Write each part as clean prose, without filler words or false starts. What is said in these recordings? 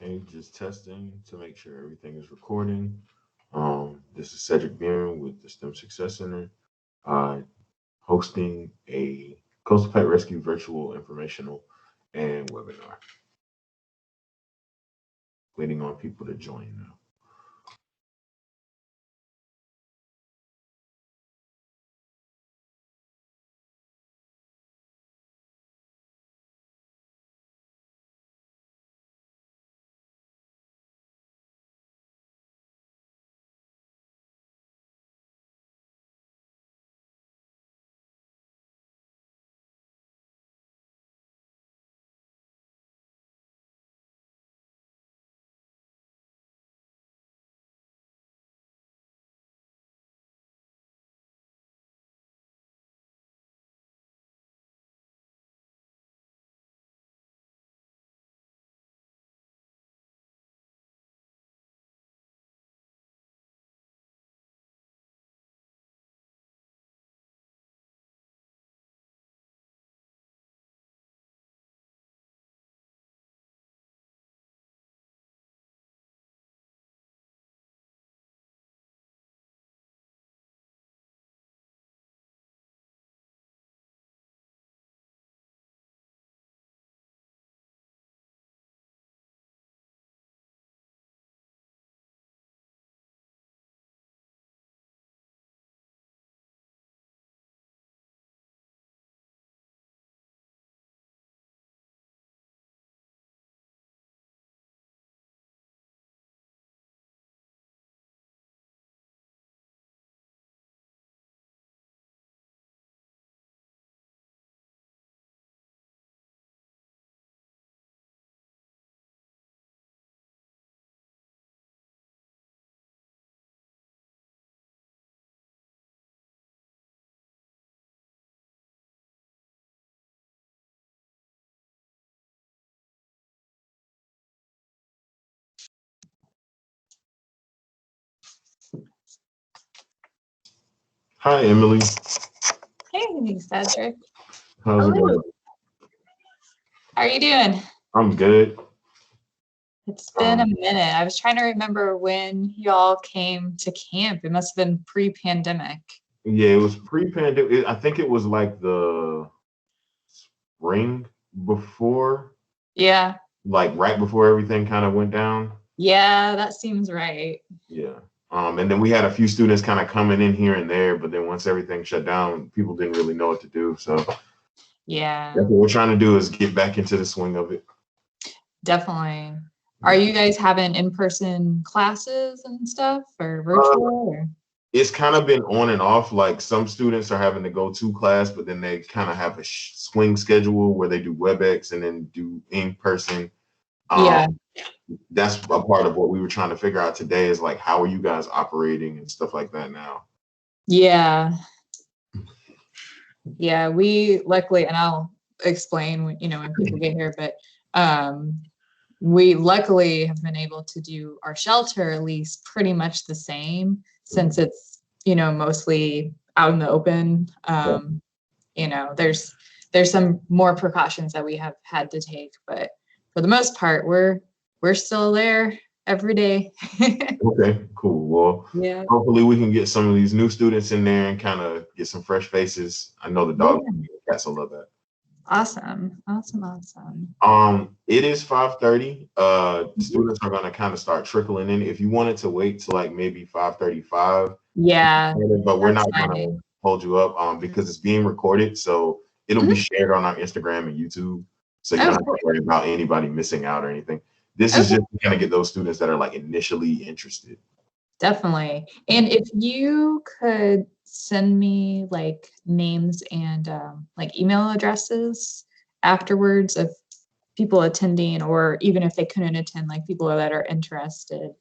Okay, just testing to make sure everything is recording. This is Cedric Beering with the STEM Success Center, uh, hosting a Coastal Pet Rescue virtual informational and webinar. Waiting on people to join now. Hi, Emily. Hey, Cedric. How's it Hello. going? How are you doing? I'm good. It's been a Um, minute. I was trying to remember when y'all came to camp. It must have been pre-pandemic. yeah, it was pre-pandemic. I think it was like the spring before, Yeah. like right before everything kind of went down. Yeah, that seems right. Yeah. And then we had a few students kind of coming in here and there, but then once everything shut down, people didn't really know what to do. So that's Yeah, what we're trying to do is get back into the swing of it. definitely. Are you guys having in-person classes and stuff or Uh, virtual or? it's kind of been on and off. Like some students are having to go to class, but then they kind of have a swing schedule where they do WebEx and then do in person. Yeah. Um, that's a part of what we were trying to figure out today is like, how are you guys operating and stuff like that now? Yeah. Yeah, we luckily, and I'll explain when, when people get here, but we luckily have been able to do our shelter at least pretty much the same since it's, mostly out in the open. There's some more precautions that we have had to take, but for the most part, we're still there every day. Okay, cool. Well, Yeah. hopefully we can get some of these new students in there and kind of get some fresh faces. I know the Yeah. dog cats will love that. Awesome. Awesome. Awesome. It is 5:30. Mhm. Students are gonna kind of start trickling in. If you wanted to wait till like maybe 5:35, Yeah, but we're that's not gonna fine. hold you up because it's being recorded, so it'll be Mhm. shared on our Instagram and YouTube. So you don't Oh, have to cool. worry about anybody missing out or anything. This is Okay. just to kind of get those students that are like initially interested. Definitely. And if you could send me like names and like email addresses afterwards of people attending, or even if they couldn't attend, like people that are interested,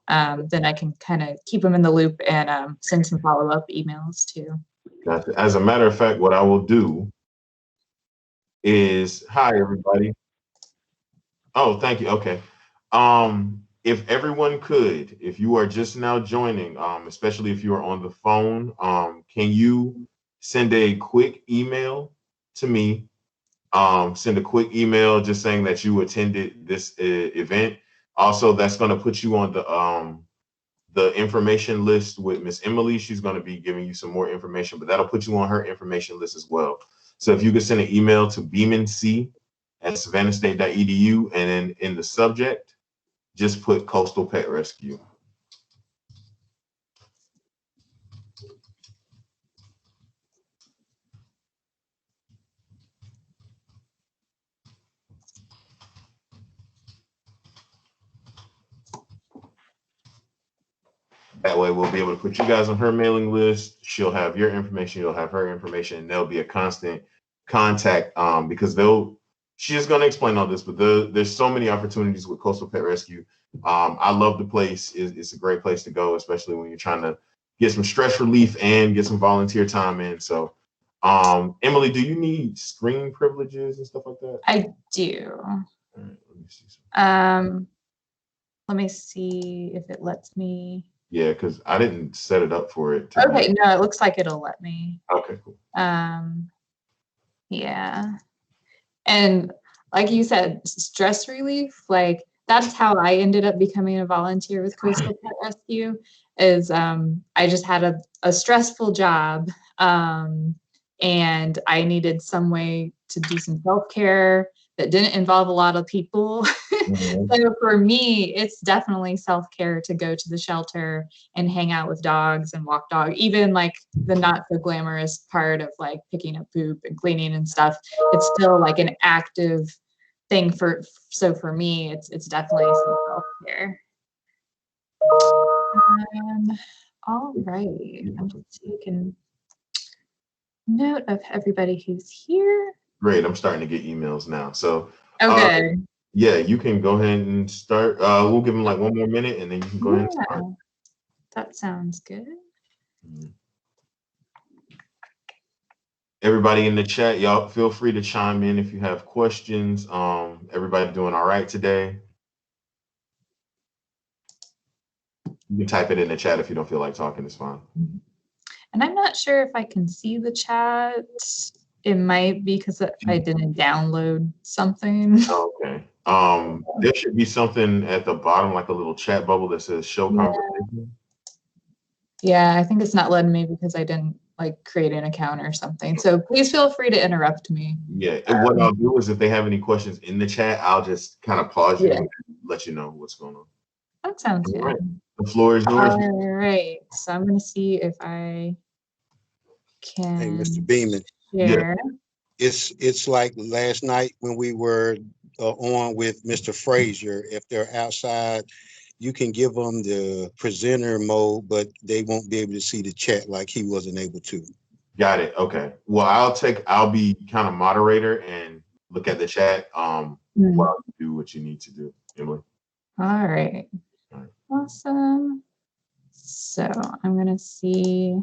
then I can kind of keep them in the loop and send some follow-up emails too. Gotcha. As a matter of fact, what I will do is, hi everybody. Oh, thank you. Okay. If everyone could, if you are just now joining, especially if you are on the phone, can you send a quick email to me? Send a quick email just saying that you attended this event. Also, that's going to put you on the information list with Miss Emily. She's going to be giving you some more information, but that'll put you on her information list as well. So if you could send an email to beemanc@savannahstate.edu, and then in the subject, just put Coastal Pet Rescue. That way we'll be able to put you guys on her mailing list. She'll have your information, you'll have her information, and there'll be a constant contact because she's going to explain all this, but there's so many opportunities with Coastal Pet Rescue. I love the place. It's a great place to go, especially when you're trying to get some stress relief and get some volunteer time in. So, Emily, do you need screen privileges and stuff like that? I do. All right, Let me see if it lets me. Yeah, because I didn't set it up for it. Okay, no, it looks like it'll let me. Okay, cool. Yeah. And like you said, stress relief, like that's how I ended up becoming a volunteer with Coastal Pet Rescue is I just had a stressful job and I needed some way to do some self-care that didn't involve a lot of people. Mm-hmm. So for me, it's definitely self-care to go to the shelter and hang out with dogs and walk dog, even like the not so glamorous part of like picking up poop and cleaning and stuff. It's still like an active thing so for me, it's definitely some self-care. All right, I'm just taking note of everybody who's here. Great, I'm starting to get emails now. So okay. Yeah, you can go ahead and start. We'll give them like one more minute and then you can go ahead and start. That sounds good. Everybody in the chat, y'all feel free to chime in if you have questions. Everybody doing all right today? You can type it in the chat if you don't feel like talking, it's fine. And I'm not sure if I can see the chat. It might be because I didn't download something. Okay. There should be something at the bottom, like a little chat bubble that says show conversation. Yeah, I think it's not letting me because I didn't like create an account or something. So please feel free to interrupt me. Yeah, and what I'll do is if they have any questions in the chat, I'll just kind of pause you and let you know what's going on. That sounds good. Right. The floor is yours. All right, so I'm gonna see if I can. Hey, Mr. Beeman. Share. It's like last night when we were on with Mr. Frazier. If they're outside, you can give them the presenter mode, but they won't be able to see the chat like he wasn't able to. Got it. Okay. Well, I'll be kind of moderator and look at the chat while you do what you need to do, Emily. All right. Awesome. So I'm gonna see.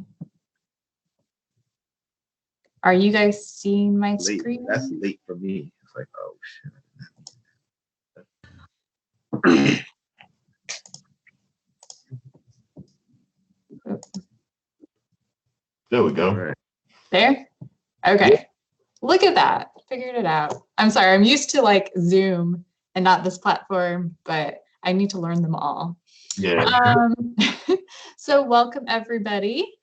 Are you guys seeing my screen? That's late for me. It's like, oh shit. There we go. Right. There? Okay. Look at that. Figured it out. I'm sorry. I'm used to like Zoom and not this platform, but I need to learn them all. Yeah. So welcome everybody.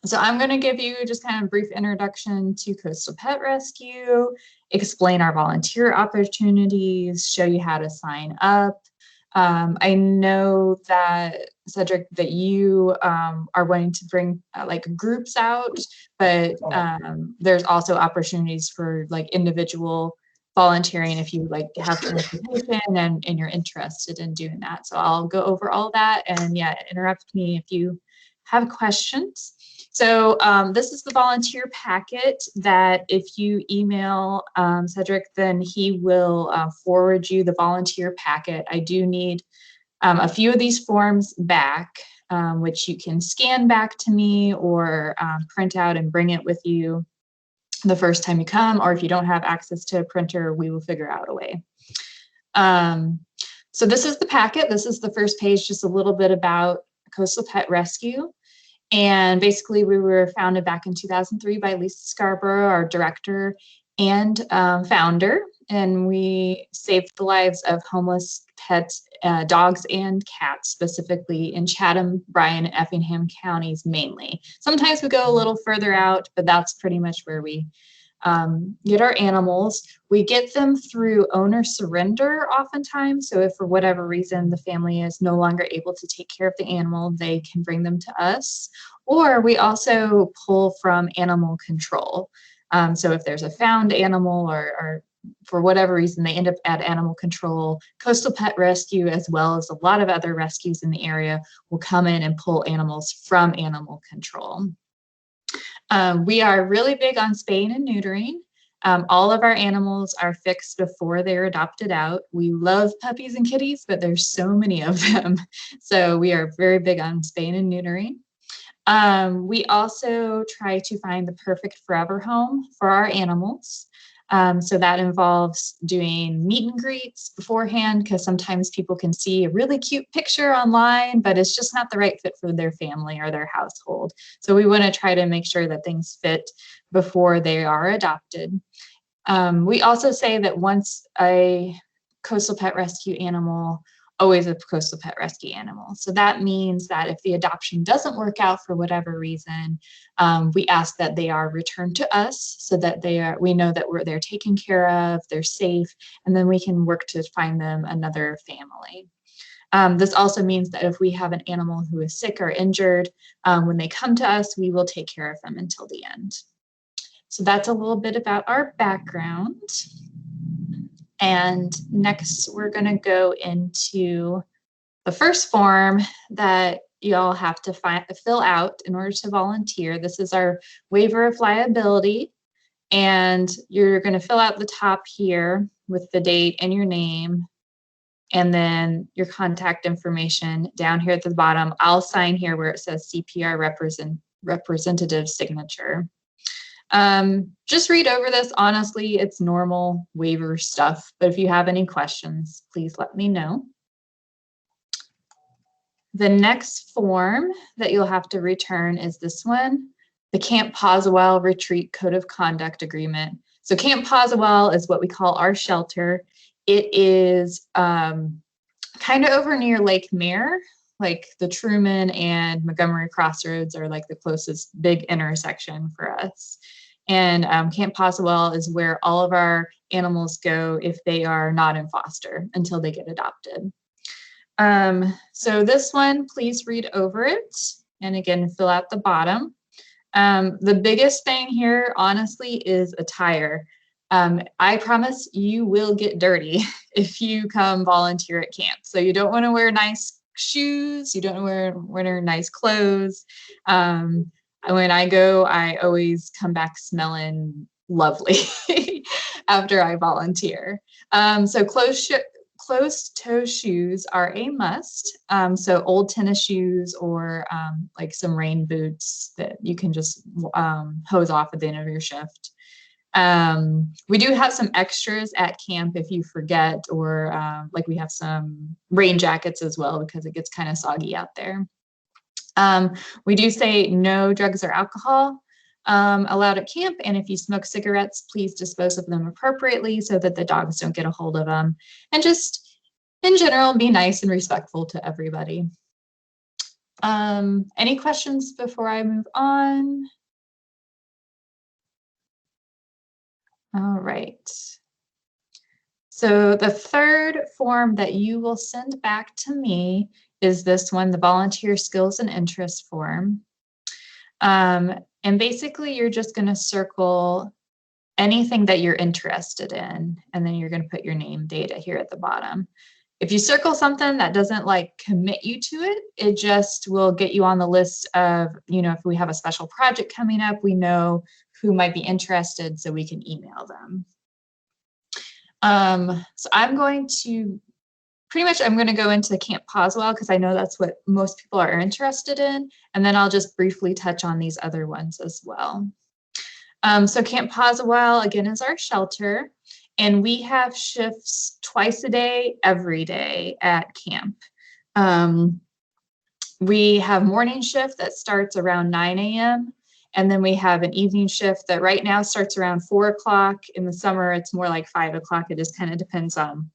So I'm going to give you just kind of a brief introduction to Coastal Pet Rescue, explain our volunteer opportunities, show you how to sign up. I know that, Cedric, that you are wanting to bring like groups out, but there's also opportunities for like individual volunteering if you like have transportation and you're interested in doing that. So I'll go over all that and yeah, interrupt me if you have questions. So this is the volunteer packet that if you email Cedric, then he will forward you the volunteer packet. I do need a few of these forms back, which you can scan back to me or print out and bring it with you the first time you come, or if you don't have access to a printer, we will figure out a way. So this is the packet. This is the first page, just a little bit about Coastal Pet Rescue. And basically we were founded back in 2003 by Lisa Scarborough, our director and founder. and we saved the lives of homeless pets, dogs and cats, specifically in Chatham, Bryan, and Effingham counties mainly. Sometimes we go a little further out, but that's pretty much where we get our animals. We get them through owner surrender oftentimes. So if for whatever reason the family is no longer able to take care of the animal, they can bring them to us. Or we also pull from animal control. So if there's a found animal or for whatever reason they end up at animal control, Coastal Pet Rescue, as well as a lot of other rescues in the area, will come in and pull animals from animal control. We are really big on spaying and neutering. All of our animals are fixed before they're adopted out. We love puppies and kitties, but there's so many of them. So we are very big on spaying and neutering. We also try to find the perfect forever home for our animals. So that involves doing meet and greets beforehand, because sometimes people can see a really cute picture online, but it's just not the right fit for their family or their household. So we want to try to make sure that things fit before they are adopted. We also say that once a Coastal Pet Rescue animal, always a Coastal Pet Rescue animal. So that means that if the adoption doesn't work out for whatever reason, we ask that they are returned to us so that we know that they're taken care of, they're safe, and then we can work to find them another family. This also means that if we have an animal who is sick or injured, when they come to us, we will take care of them until the end. So that's a little bit about our background. And next, we're going to go into the first form that y'all have to fill out in order to volunteer. This is our waiver of liability. And you're going to fill out the top here with the date and your name, and then your contact information down here at the bottom. I'll sign here where it says CPR representative signature. Just read over this. Honestly, it's normal waiver stuff, but if you have any questions, please let me know. The next form that you'll have to return is this one, the Camp Poswell Retreat Code of Conduct Agreement. So Camp Poswell is what we call our shelter. It is kind of over near Lake Mare, like the Truman and Montgomery Crossroads are like the closest big intersection for us. And Camp Poswell is where all of our animals go if they are not in foster until they get adopted. So this one, please read over it. And again, fill out the bottom. The biggest thing here, honestly, is attire. I promise you will get dirty if you come volunteer at camp. So you don't want to wear nice shoes. You don't wear nice clothes. When I go, I always come back smelling lovely after I volunteer. So closed-toe shoes are a must. So old tennis shoes or like some rain boots that you can just hose off at the end of your shift. We do have some extras at camp if you forget, or like we have some rain jackets as well because it gets kind of soggy out there. We do say no drugs or alcohol allowed at camp, and if you smoke cigarettes, please dispose of them appropriately so that the dogs don't get a hold of them. And just in general, be nice and respectful to everybody. Any questions before I move on? All right. So the third form that you will send back to me is this one, the volunteer skills and interest form. And basically you're just going to circle anything that you're interested in, and then you're going to put your name, data here at the bottom. If you circle something that doesn't like commit you to it, it just will get you on the list of, you know, if we have a special project coming up, we know who might be interested so we can email them. So I'm going to go into Camp Poswell because I know that's what most people are interested in. And then I'll just briefly touch on these other ones as well. So Camp Poswell, again, is our shelter. And we have shifts twice a day, every day at camp. We have morning shift that starts around 9 a.m. And then we have an evening shift that right now starts around 4 o'clock. In the summer, it's more like 5 o'clock. It just kind of depends on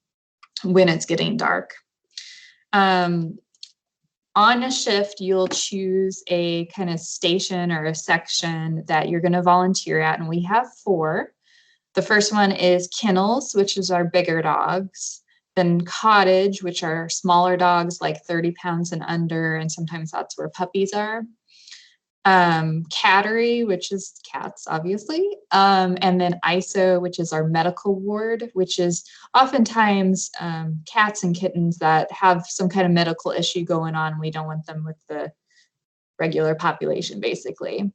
when it's getting dark. On a shift, you'll choose a kind of station or a section that you're going to volunteer at, and we have 4. The first one is kennels, which is our bigger dogs. Then cottage, which are smaller dogs, like 30 pounds and under, and sometimes that's where puppies are. Cattery, which is cats, obviously. And then ISO, which is our medical ward, which is oftentimes cats and kittens that have some kind of medical issue going on. We don't want them with the regular population, basically.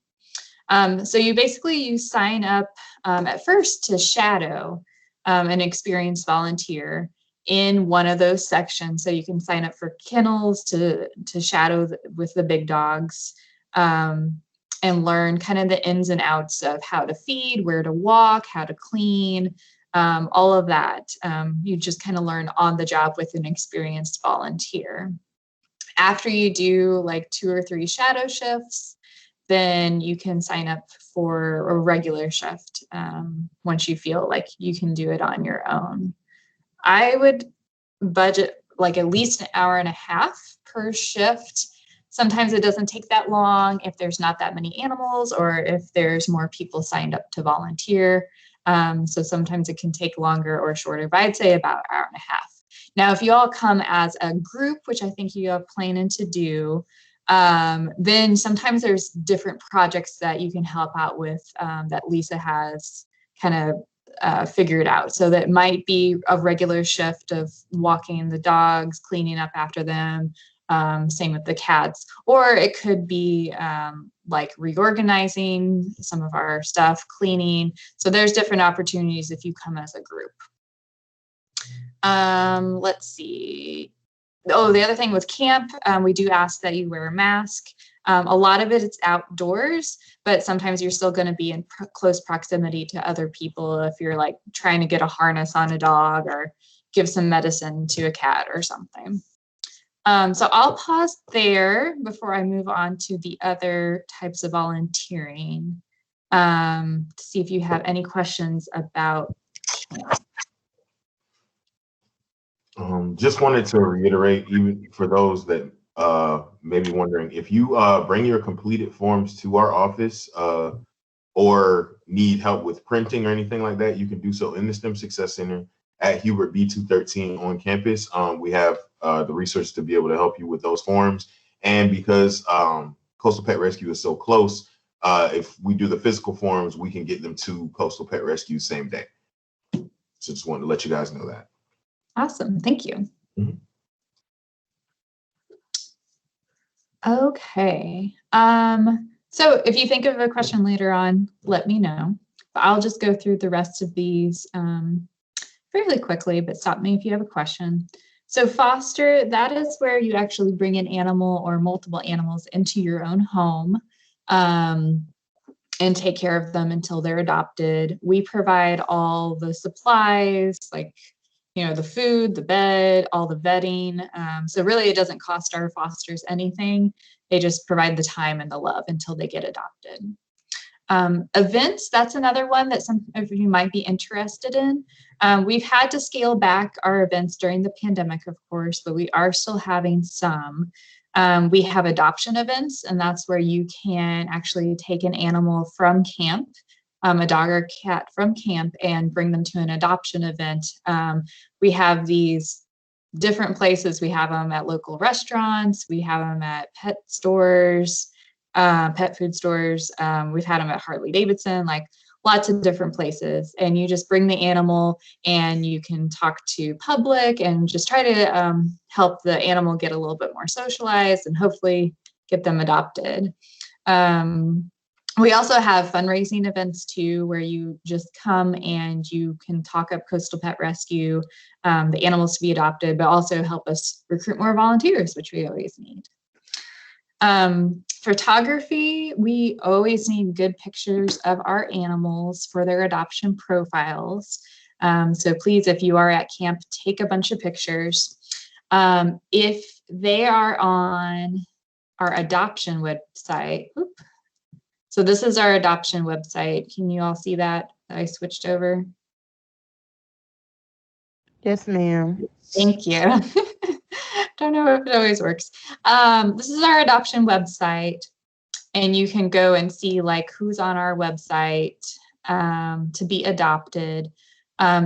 So you sign up at first to shadow an experienced volunteer in one of those sections. So you can sign up for kennels to shadow with the big dogs. And learn kind of the ins and outs of how to feed, where to walk, how to clean, all of that. You just kind of learn on the job with an experienced volunteer. After you do like 2 or 3 shadow shifts, then you can sign up for a regular shift once you feel like you can do it on your own. I would budget like at least an hour and a half per shift. Sometimes it doesn't take that long if there's not that many animals or if there's more people signed up to volunteer. So sometimes it can take longer or shorter, but I'd say about an hour and a half. Now, if you all come as a group, which I think you are planning to do, then sometimes there's different projects that you can help out with that Lisa has kind of figured out. So that might be a regular shift of walking the dogs, cleaning up after them, same with the cats, or it could be like reorganizing some of our stuff, cleaning. So there's different opportunities if you come as a group. Let's see. Oh, the other thing with camp, we do ask that you wear a mask. A lot of it's outdoors, but sometimes you're still going to be in close proximity to other people if you're like trying to get a harness on a dog or give some medicine to a cat or something. So I'll pause there before I move on to the other types of volunteering to see if you have any questions about camp. Just wanted to reiterate, even for those that may be wondering, if you bring your completed forms to our office or need help with printing or anything like that, you can do so in the STEM Success Center at Hubert B213 on campus. We have the resources to be able to help you with those forms. And because Coastal Pet Rescue is so close, if we do the physical forms, we can get them to Coastal Pet Rescue same day. So just wanted to let you guys know that. Awesome. Thank you. Mm-hmm. Okay. So if you think of a question later on, let me know. But I'll just go through the rest of these fairly quickly, but stop me if you have a question. So foster, that is where you actually bring an animal or multiple animals into your own home and take care of them until they're adopted. We provide all the supplies, like the food, the bed, all the vetting. So really it doesn't cost our fosters anything. They just provide the time and the love until they get adopted. Events, that's another one that some of you might be interested in. We've had to scale back our events during the pandemic, of course, but we are still having some. We have adoption events, and that's where you can actually take an animal from camp, a dog or cat from camp, and bring them to an adoption event. We have these different places. We have them at local restaurants. We have them at pet stores, pet food stores. We've had them at Harley Davidson, like lots of different places. And you just bring the animal and you can talk to public and just try to help the animal get a little bit more socialized and hopefully get them adopted. We also have fundraising events too, where you just come and you can talk up Coastal Pet Rescue, the animals to be adopted, but also help us recruit more volunteers, which we always need. Photography, we always need good pictures of our animals for their adoption profiles. So please, if you are at camp, take a bunch of pictures. If they are on our adoption website, So this is our adoption website. Can you all see that I switched over? Yes, ma'am. Thank you. Don't know if it always works. This is our adoption website, and you can go and see like who's on our website to be adopted.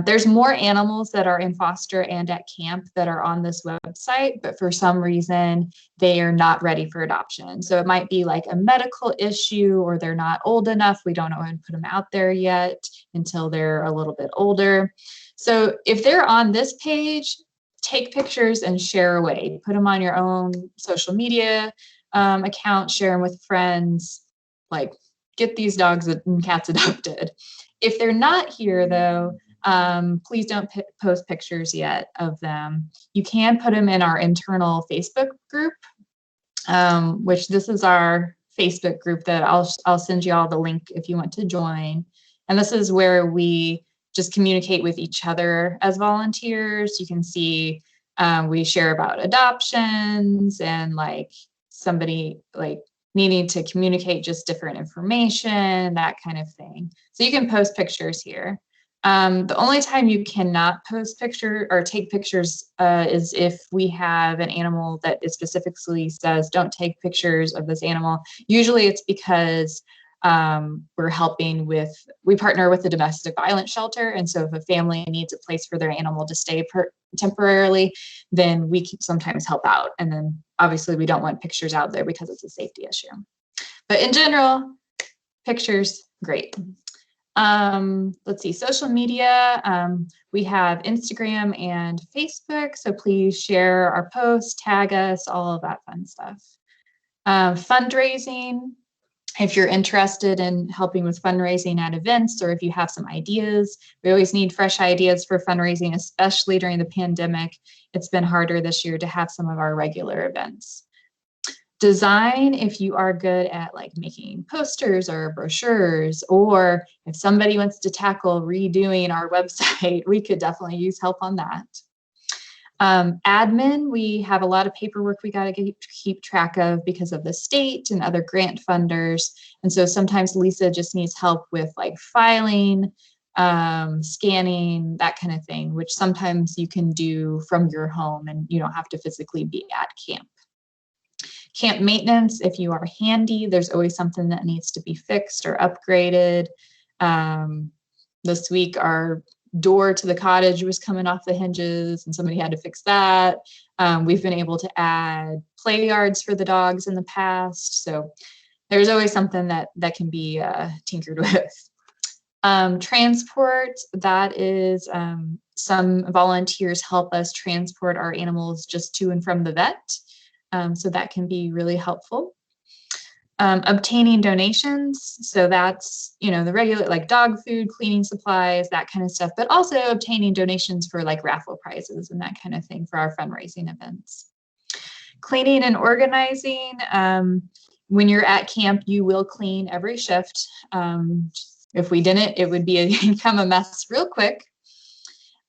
There's more animals that are in foster and at camp that are on this website, but for some reason they are not ready for adoption. So it might be like a medical issue, or they're not old enough. We don't know how to put them out there yet until they're a little bit older. So if they're on this page, take pictures and share away. Put them on your own social media account, share them with friends, like get these dogs and cats adopted. If they're not here though, please don't post pictures yet of them. You can put them in our internal Facebook group, which this is our Facebook group that I'll send you all the link if you want to join. And this is where we just communicate with each other as volunteers. You can see we share about adoptions and like somebody like needing to communicate just different information, that kind of thing. So you can post pictures here. The only time you cannot post picture or take pictures is if we have an animal that it specifically says don't take pictures of this animal. Usually it's because we're helping with, we partner with the domestic violence shelter. And so if a family needs a place for their animal to stay temporarily, then we can sometimes help out. And then obviously we don't want pictures out there because it's a safety issue. But in general, pictures, great. Let's see, social media. We have Instagram and Facebook. So please share our posts, tag us, all of that fun stuff. Fundraising. If you're interested in helping with fundraising at events, or if you have some ideas, we always need fresh ideas for fundraising, especially during the pandemic. It's been harder this year to have some of our regular events. Design, if you are good at like making posters or brochures, or if somebody wants to tackle redoing our website, we could definitely use help on that. Admin, we have a lot of paperwork we got to keep track of because of the state and other grant funders. And so sometimes Lisa just needs help with like filing, scanning, that kind of thing, which sometimes you can do from your home and you don't have to physically be at camp. Camp maintenance, if you are handy, there's always something that needs to be fixed or upgraded. This week, our door to the cottage was coming off the hinges and somebody had to fix that. We've been able to add play yards for the dogs in the past. So there's always something that can be tinkered with. Transport, that is some volunteers help us transport our animals just to and from the vet. So that can be really helpful. Obtaining donations, so that's, you know, the regular like dog food, cleaning supplies, that kind of stuff, but also obtaining donations for like raffle prizes and that kind of thing for our fundraising events. Cleaning and organizing, when you're at camp, you will clean every shift. If we didn't, it would become a mess real quick.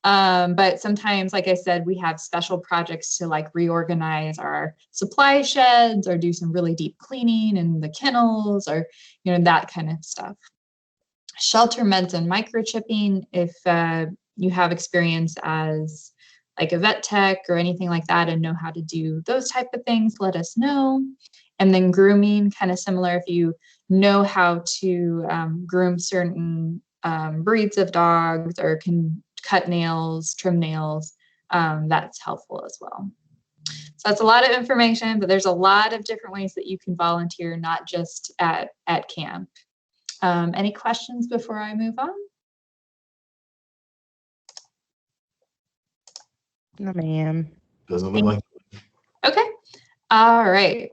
But sometimes, like I said, we have special projects to like reorganize our supply sheds or do some really deep cleaning in the kennels or, you know, that kind of stuff. Shelter meds and microchipping, if you have experience as like a vet tech or anything like that and know how to do those type of things, let us know. And then grooming, kind of similar, if you know how to groom certain breeds of dogs or can cut nails, trim nails, that's helpful as well. So that's a lot of information, but there's a lot of different ways that you can volunteer, not just at camp. Any questions before I move on? No, ma'am. Doesn't look like. Okay. All right.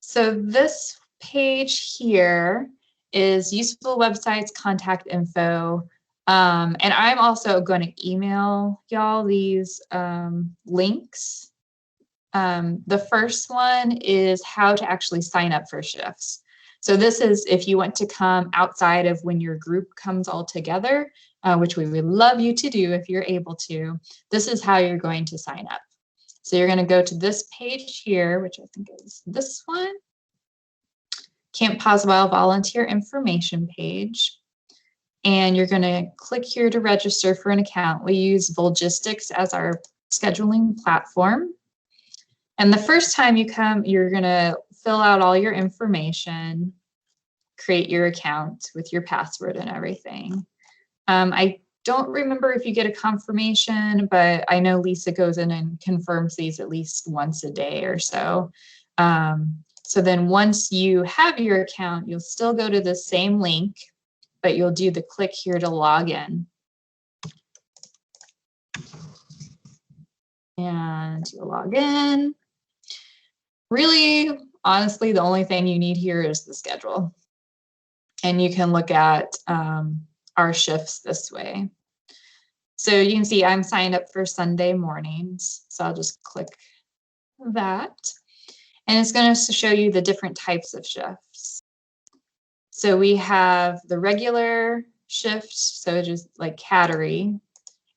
So this page here is useful websites, contact info. And I'm also going to email y'all these links. The first one is how to actually sign up for shifts. So this is if you want to come outside of when your group comes all together, which we would love you to do if you're able to. This is how you're going to sign up. So you're going to go to this page here, which I think is this one. Camp Poswell volunteer information page. And you're going to click here to register for an account. We use Volgistics as our scheduling platform. And the first time you come, you're going to fill out all your information, create your account with your password and everything. I don't remember if you get a confirmation, but I know Lisa goes in and confirms these at least once a day or so. So then once you have your account, you'll still go to the same link, but you'll do the click here to log in. And you'll log in. Really, honestly, the only thing you need here is the schedule. And you can look at our shifts this way. So you can see I'm signed up for Sunday mornings. So I'll just click that. And it's going to show you the different types of shifts. So we have the regular shift, so just like cattery,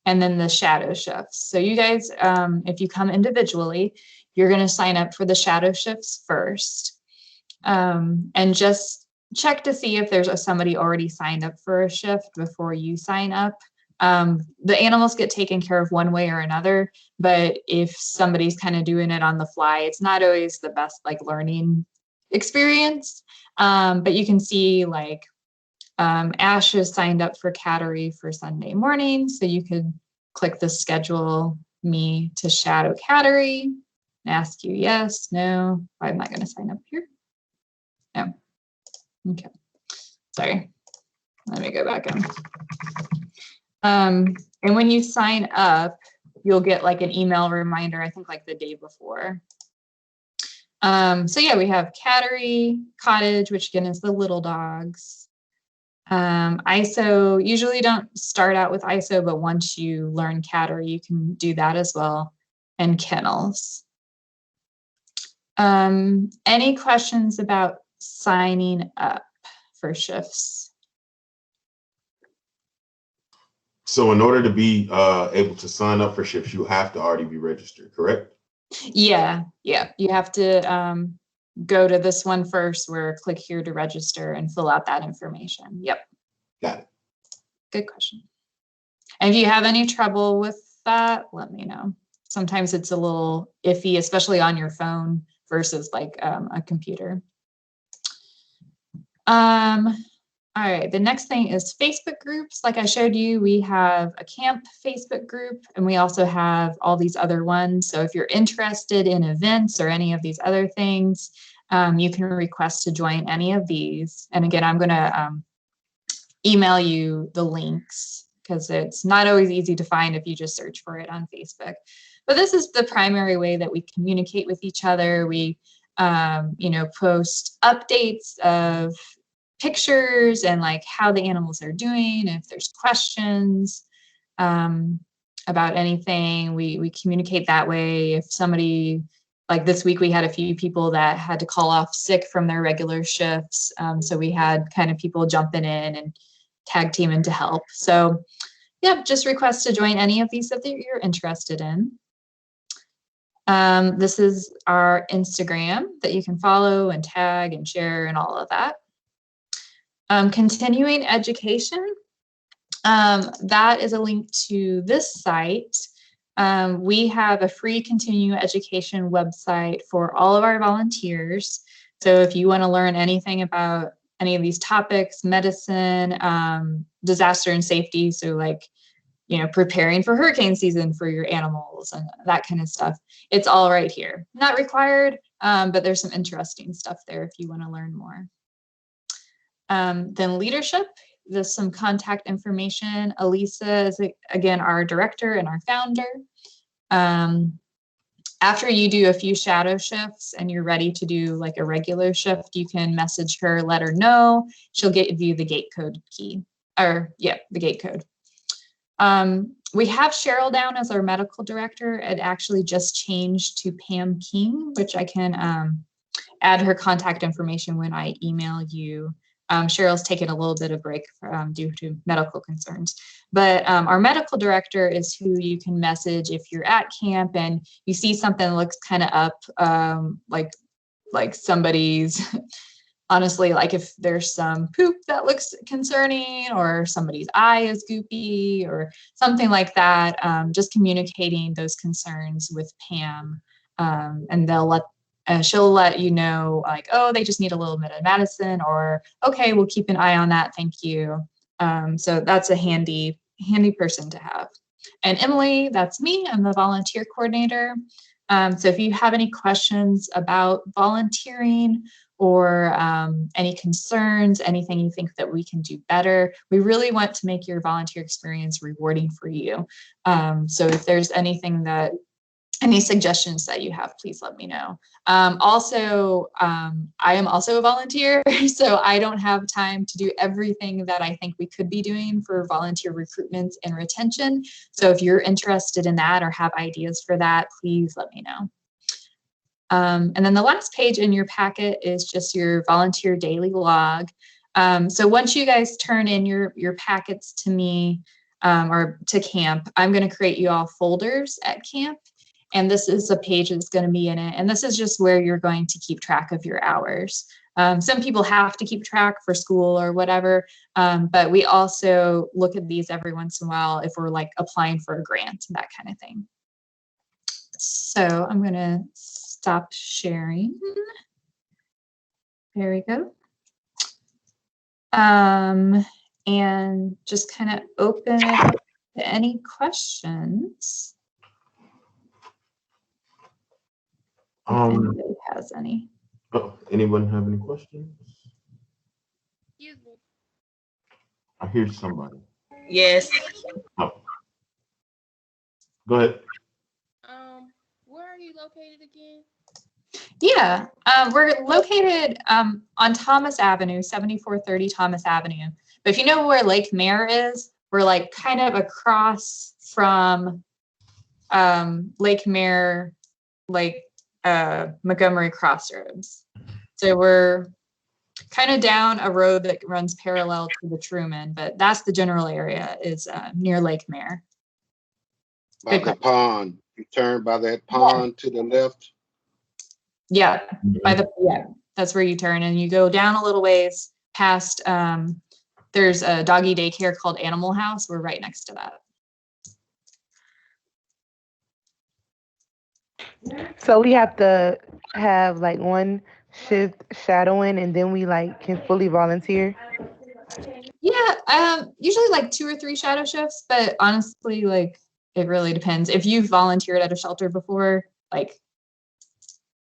and then the shadow shifts. So you guys, if you come individually, you're going to sign up for the shadow shifts first. And just check to see if there's somebody already signed up for a shift before you sign up. The animals get taken care of one way or another, but if somebody's kind of doing it on the fly, it's not always the best like learning experience. But you can see like Ash is signed up for cattery for Sunday morning, so you could click the schedule me to shadow cattery and ask you yes, no. Why am I going to sign up here? No. Okay. Sorry. Let me go back in. And when you sign up, you'll get like an email reminder, I think like the day before. So yeah, we have cattery, cottage, which again is the little dogs. ISO, usually don't start out with ISO, but once you learn cattery, you can do that as well. And kennels. Any questions about signing up for shifts? So in order to be able to sign up for shifts, you have to already be registered, correct? Yeah. You have to go to this one first where click here to register and fill out that information. Yep. Got it. Good question. And if you have any trouble with that, let me know. Sometimes it's a little iffy, especially on your phone versus like a computer. All right, the next thing is Facebook groups. Like I showed you, we have a camp Facebook group, and we also have all these other ones. So if you're interested in events or any of these other things, you can request to join any of these. And again, I'm gonna email you the links because it's not always easy to find if you just search for it on Facebook. But this is the primary way that we communicate with each other. We, post updates of pictures and like how the animals are doing. If there's questions about anything, we communicate that way. If somebody, like this week, we had a few people that had to call off sick from their regular shifts. So we had kind of people jumping in and tag teaming to help. So yeah, just request to join any of these that you're interested in. This is our Instagram that you can follow and tag and share and all of that. Continuing education, that is a link to this site. We have a free continuing education website for all of our volunteers. So if you want to learn anything about any of these topics, medicine, disaster and safety, so like, preparing for hurricane season for your animals and that kind of stuff, it's all right here. Not required, but there's some interesting stuff there if you want to learn more. Then leadership, there's some contact information. Elisa is, again, our director and our founder. After you do a few shadow shifts and you're ready to do like a regular shift, you can message her, let her know. She'll give you the gate code key, or yeah, the gate code. We have Cheryl down as our medical director. It actually just changed to Pam King, which I can add her contact information when I email you. Cheryl's taken a little bit of break due to medical concerns, but our medical director is who you can message if you're at camp and you see something that looks kind of up, like somebody's honestly, like if there's some poop that looks concerning or somebody's eye is goopy or something like that, just communicating those concerns with Pam, and she'll let you know, like, oh, they just need a little bit of medicine, or okay, we'll keep an eye on that. Thank you. So that's a handy person to have. And Emily, that's me. I'm the volunteer coordinator. So if you have any questions about volunteering or any concerns, anything you think that we can do better, we really want to make your volunteer experience rewarding for you. So if there's any suggestions that you have, please let me know. Also, I am also a volunteer, so I don't have time to do everything that I think we could be doing for volunteer recruitment and retention. So if you're interested in that or have ideas for that, please let me know. And then the last page in your packet is just your volunteer daily log. So once you guys turn in your packets to me or to camp, I'm going to create you all folders at camp. And this is a page that's going to be in it. And this is just where you're going to keep track of your hours. Some people have to keep track for school or whatever, but we also look at these every once in a while if we're like applying for a grant, that kind of thing. So I'm going to stop sharing. There we go. And just kind of open it up to any questions. If anybody has any. Oh, anyone have any questions? Excuse me. I hear somebody. Yes. Oh. Go ahead. Where are you located again? Yeah, we're located on Thomas Avenue, 7430 Thomas Avenue. But if you know where Lake Mare is, we're like kind of across from Lake Mare, like Montgomery Crossroads. So we're kind of down a road that runs parallel to the Truman, but that's the general area, is near Lake Mare. By the pond. You turn by that pond to the left. Yeah, that's where you turn, and you go down a little ways past. There's a doggy daycare called Animal House. We're right next to that. So we have to have like one shift shadowing, and then we like can fully volunteer. Yeah, usually like 2 or 3 shadow shifts, but honestly, like it really depends. If you've volunteered at a shelter before, like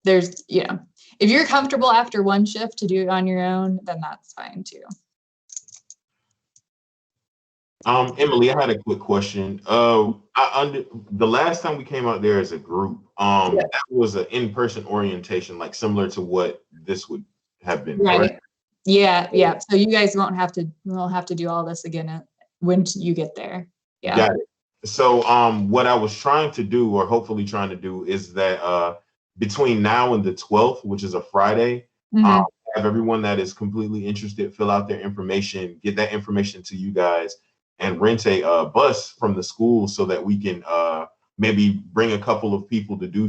there's, if you're comfortable after one shift to do it on your own, then that's fine too. Emily, I had a quick question. The last time we came out there as a group, that was an in-person orientation, like similar to what this would have been, right? correct? Yeah. So you guys won't have to do all this again when you get there. Yeah. Got it. So what I was trying to do, or hopefully trying to do, is that between now and the 12th, which is a Friday, have everyone that is completely interested fill out their information, get that information to you guys, and rent a bus from the school so that we can maybe bring a couple of people to do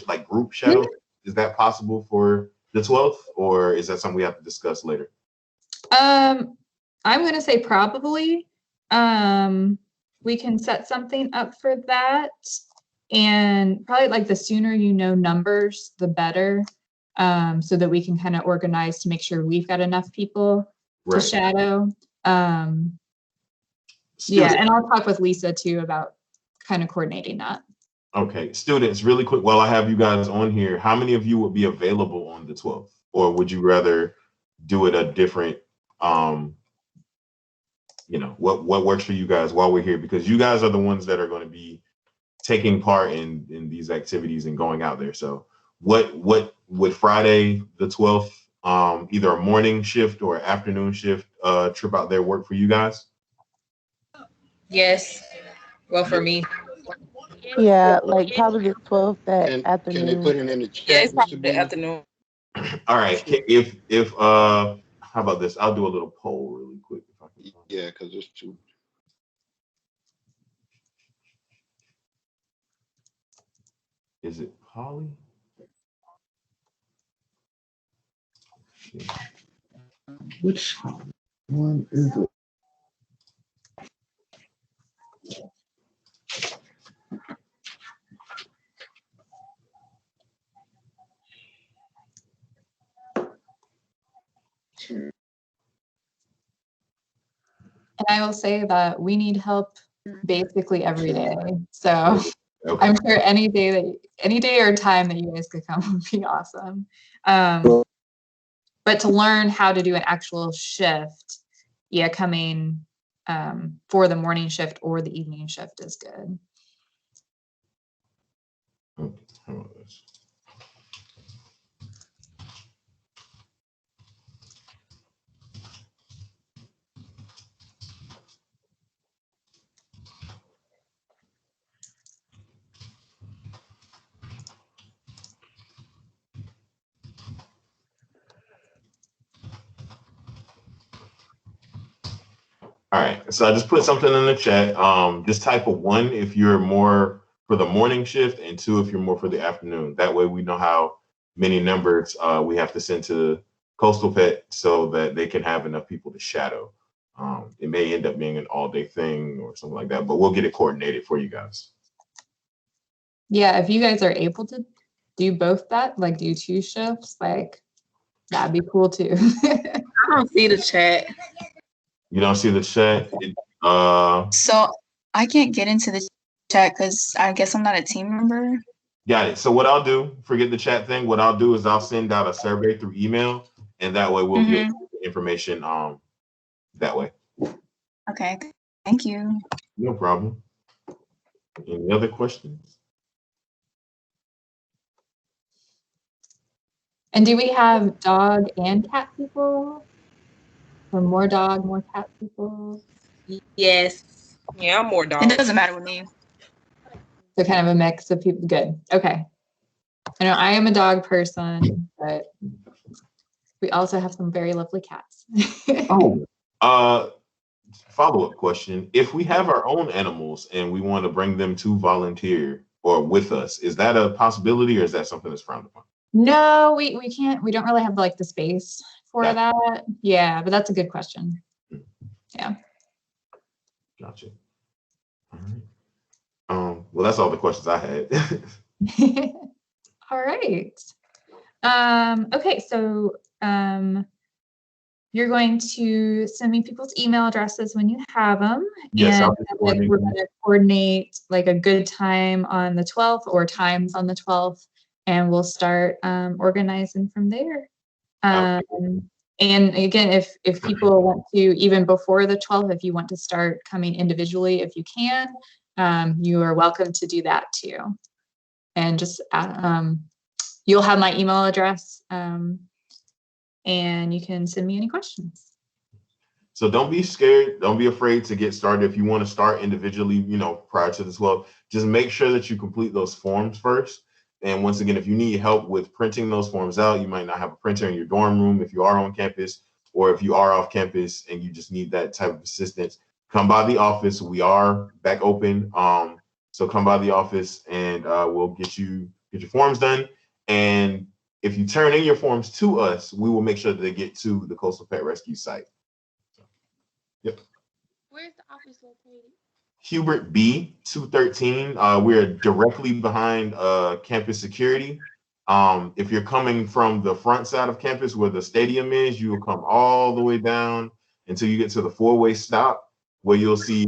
like group shadow. Is that possible for the 12th, or is that something we have to discuss later? I'm going to say probably. We can set something up for that, and probably like the sooner you know numbers, the better, so that we can kind of organize to make sure we've got enough people to shadow. Yeah, and I'll talk with Lisa too about kind of coordinating that. Okay, students, really quick, while I have you guys on here, how many of you would be available on the 12th? Or would you rather do it a different, what works for you guys while we're here? Because you guys are the ones that are going to be taking part in these activities and going out there. So what would Friday the 12th, either a morning shift or afternoon shift trip out there work for you guys? Yes. Well, for me. Yeah, like probably the 12th that afternoon. Can they put it in the chat? Yes, probably the afternoon. All right. If how about this? I'll do a little poll really quick. If I can. Yeah, because it's too. Is it Polly? Which one is it? And I will say that we need help basically every day. So Okay. I'm sure any day or time that you guys could come would be awesome. But to learn how to do an actual shift, yeah, coming for the morning shift or the evening shift is good. Okay, how about this? All right, so I just put something in the chat. Just type a 1 if you're more for the morning shift, and 2 if you're more for the afternoon. That way we know how many numbers we have to send to Coastal Pet so that they can have enough people to shadow. It may end up being an all-day thing or something like that, but we'll get it coordinated for you guys. Yeah, if you guys are able to do both that, like do 2 shifts, like that'd be cool too. I don't see the chat. You don't see the chat? So I can't get into the chat because I guess I'm not a team member. Got it. So what I'll do, forget the chat thing. What I'll do is I'll send out a survey through email, and that way we'll get information that way. Okay, thank you. No problem. Any other questions? And do we have dog and cat people? Or more dog, more cat people? Yes. Yeah, I'm more It dog. doesn't matter with me. So kind of a mix of people. Good. Okay. I know I am a dog person, but we also have some very lovely cats. Follow-up question. If we have our own animals and we want to bring them to volunteer or with us, is that a possibility or is that something that's frowned upon? No, we can't. We don't really have like the space for Gotcha. that. Yeah, but that's a good question. Yeah. Gotcha. All right. Well, that's all the questions I had. All right. Okay, so you're going to send me people's email addresses when you have them. Yes, and I'll then we're going to coordinate like a good time on the 12th or times on the 12th, and we'll start organizing from there. And again, if people want to, even before the 12th, if you want to start coming individually, if you can, you are welcome to do that too. And just you'll have my email address, and you can send me any questions. So don't be scared. Don't be afraid to get started. If you want to start individually, prior to the 12th, just make sure that you complete those forms first. And once again, if you need help with printing those forms out, you might not have a printer in your dorm room if you are on campus, or if you are off campus and you just need that type of assistance, come by the office. We are back open. So come by the office and we'll get your forms done. And if you turn in your forms to us, we will make sure that they get to the Coastal Pet Rescue site. Yep. Where's the office located? Hubert B, 213. We're directly behind campus security. If you're coming from the front side of campus where the stadium is, you will come all the way down until you get to the 4-way stop, where you'll see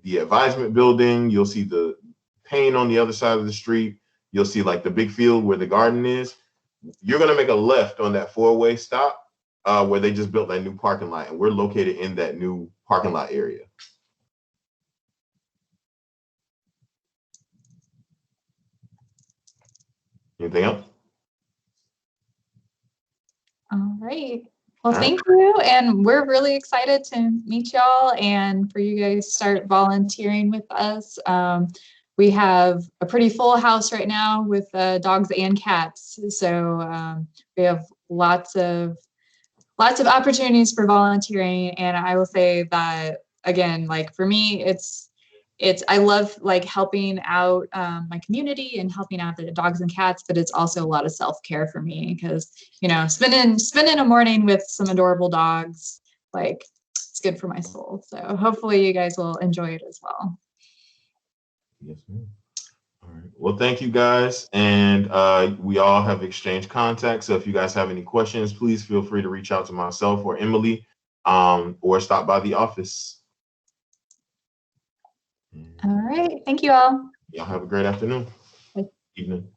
the advisement building. You'll see the paint on the other side of the street. You'll see like the big field where the garden is. You're going to make a left on that 4-way stop where they just built that new parking lot, and we're located in that new parking lot area. Anything else? All right. Well, thank you. And we're really excited to meet y'all and for you guys to start volunteering with us. We have a pretty full house right now with dogs and cats. So we have lots of opportunities for volunteering. And I will say that, again, like for me, it's I love like helping out my community and helping out the dogs and cats, but it's also a lot of self-care for me because, you know, spending a morning with some adorable dogs, like it's good for my soul. So hopefully you guys will enjoy it as well. Yes, ma'am. All right. Well, thank you guys. And we all have exchanged contact. So if you guys have any questions, please feel free to reach out to myself or Emily, or stop by the office. All right. Thank you all. Y'all have a great afternoon, Bye. evening.